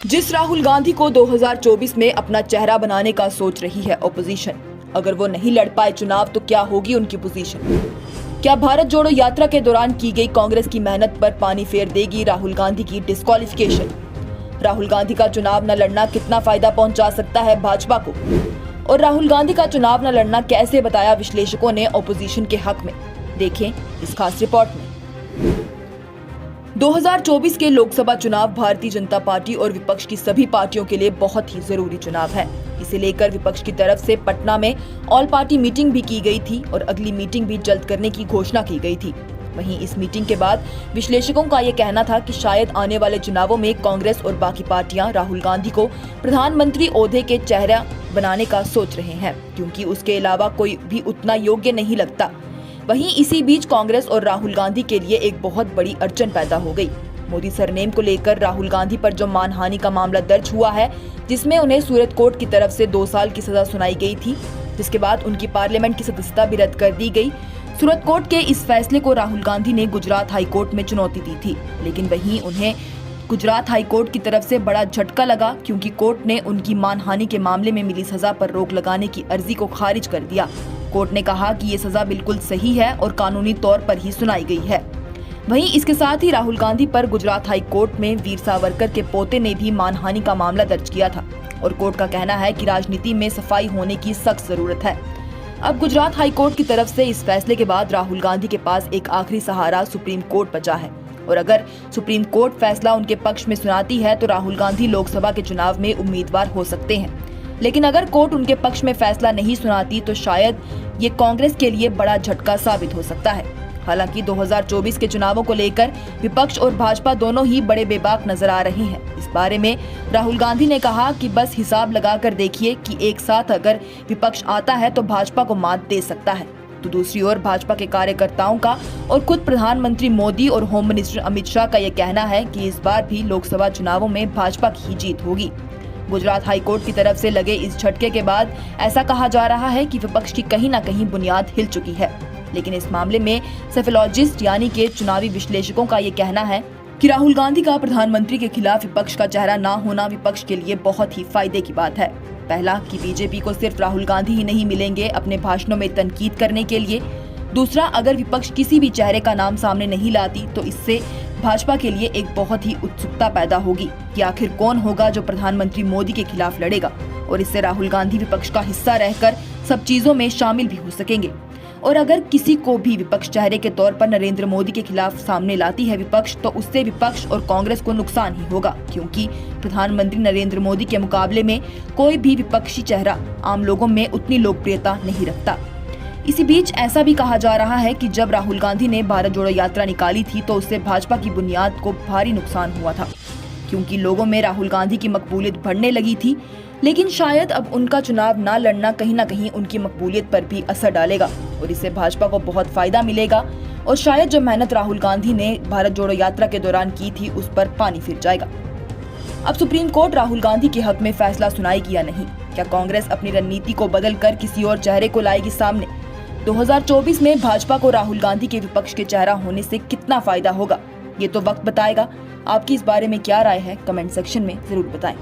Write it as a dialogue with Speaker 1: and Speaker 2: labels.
Speaker 1: जिस राहुल गांधी को 2024 में अपना चेहरा बनाने का सोच रही है ऑपोजिशन, अगर वो नहीं लड़ पाए चुनाव तो क्या होगी उनकी पोजीशन? क्या भारत जोड़ो यात्रा के दौरान की गई कांग्रेस की मेहनत पर पानी फेर देगी राहुल गांधी की डिस्क्वालिफिकेशन? राहुल गांधी का चुनाव न लड़ना कितना फायदा पहुंचा सकता है भाजपा को? और राहुल गांधी का चुनाव न लड़ना कैसे बताया विश्लेषकों ने ऑपोजिशन के हक में? देखें इस खास रिपोर्ट में। 2024 के लोकसभा चुनाव भारतीय जनता पार्टी और विपक्ष की सभी पार्टियों के लिए बहुत ही जरूरी चुनाव है। इसे लेकर विपक्ष की तरफ से पटना में ऑल पार्टी मीटिंग भी की गई थी और अगली मीटिंग भी जल्द करने की घोषणा की गई थी। वहीं इस मीटिंग के बाद विश्लेषकों का ये कहना था कि शायद आने वाले चुनावों में कांग्रेस और बाकी पार्टियां राहुल गांधी को प्रधानमंत्री ओहदे के चेहरा बनाने का सोच रहे हैं, क्योंकि उसके अलावा कोई भी उतना योग्य नहीं लगता। वहीं इसी बीच कांग्रेस और राहुल गांधी के लिए एक बहुत बड़ी अड़चन पैदा हो गई। मोदी सरनेम को लेकर राहुल गांधी पर जो मानहानि का मामला दर्ज हुआ है, जिसमें उन्हें सूरत कोर्ट की तरफ से 2 साल की सजा सुनाई गई थी, जिसके बाद उनकी पार्लियामेंट की सदस्यता भी रद्द कर दी गई। सूरत कोर्ट के इस फैसले को राहुल गांधी ने गुजरात हाई कोर्ट में चुनौती दी थी, लेकिन वहीं उन्हें गुजरात हाई कोर्ट की तरफ से बड़ा झटका लगा, क्योंकि कोर्ट ने उनकी मानहानि के मामले में मिली सजा पर रोक लगाने की अर्जी को खारिज कर दिया। कोर्ट ने कहा कि ये सजा बिल्कुल सही है और कानूनी तौर पर ही सुनाई गई है। वहीं इसके साथ ही राहुल गांधी पर गुजरात हाई कोर्ट में वीर सावरकर के पोते ने भी मानहानि का मामला दर्ज किया था और कोर्ट का कहना है कि राजनीति में सफाई होने की सख्त जरूरत है। अब गुजरात हाई कोर्ट की तरफ से इस फैसले के बाद राहुल गांधी के पास एक आखिरी सहारा सुप्रीम कोर्ट बचा है और अगर सुप्रीम कोर्ट फैसला उनके पक्ष में सुनाती है तो राहुल गांधी लोकसभा के चुनाव में उम्मीदवार हो सकते हैं। लेकिन अगर कोर्ट उनके पक्ष में फैसला नहीं सुनाती तो शायद ये कांग्रेस के लिए बड़ा झटका साबित हो सकता है। हालांकि 2024 के चुनावों को लेकर विपक्ष और भाजपा दोनों ही बड़े बेबाक नजर आ रहे हैं। इस बारे में राहुल गांधी ने कहा कि बस हिसाब लगाकर देखिए कि एक साथ अगर विपक्ष आता है तो भाजपा को मात दे सकता है। तो दूसरी ओर भाजपा के कार्यकर्ताओं का और खुद प्रधानमंत्री मोदी और होम मिनिस्टर अमित शाह का यह कहना है कि इस बार भी लोकसभा चुनावों में भाजपा की ही जीत होगी। गुजरात हाई कोर्ट की तरफ से लगे इस झटके के बाद ऐसा कहा जा रहा है कि विपक्ष की कहीं न कहीं बुनियाद हिल चुकी है। लेकिन इस मामले में सेफोलॉजिस्ट यानी के चुनावी विश्लेषकों का ये कहना है कि राहुल गांधी का प्रधानमंत्री के खिलाफ विपक्ष का चेहरा न होना विपक्ष के लिए बहुत ही फायदे की बात है। पहला कि बीजेपी को सिर्फ राहुल गांधी ही नहीं मिलेंगे अपने भाषणों में तनकीद करने के लिए। दूसरा, अगर विपक्ष किसी भी चेहरे का नाम सामने नहीं लाती तो इससे भाजपा के लिए एक बहुत ही उत्सुकता पैदा होगी कि आखिर कौन होगा जो प्रधानमंत्री मोदी के खिलाफ लड़ेगा, और इससे राहुल गांधी विपक्ष का हिस्सा रहकर सब चीजों में शामिल भी हो सकेंगे। और अगर किसी को भी विपक्ष चेहरे के तौर पर नरेंद्र मोदी के खिलाफ सामने लाती है विपक्ष, तो उससे विपक्ष और कांग्रेस को नुकसान ही होगा, क्योंकि प्रधानमंत्री नरेंद्र मोदी के मुकाबले में कोई भी विपक्षी चेहरा आम लोगों में उतनी लोकप्रियता नहीं रखता। इसी बीच ऐसा भी कहा जा रहा है कि जब राहुल गांधी ने भारत जोड़ो यात्रा निकाली थी तो उससे भाजपा की बुनियाद को भारी नुकसान हुआ था, क्योंकि लोगों में राहुल गांधी की मकबूलियत बढ़ने लगी थी। लेकिन शायद अब उनका चुनाव न लड़ना कहीं न कहीं उनकी मकबूलियत पर भी असर डालेगा और इससे भाजपा को बहुत फायदा मिलेगा और शायद जो मेहनत राहुल गांधी ने भारत जोड़ो यात्रा के दौरान की थी उस पर पानी फिर जाएगा। अब सुप्रीम कोर्ट राहुल गांधी के हक में फैसला सुनाएगी या नहीं? क्या कांग्रेस अपनी रणनीति को बदल कर किसी और चेहरे को लाएगी सामने? 2024 में भाजपा को राहुल गांधी के विपक्ष के चेहरा होने से कितना फायदा होगा, ये तो वक्त बताएगा। आपकी इस बारे में क्या राय है, कमेंट सेक्शन में जरूर बताएं।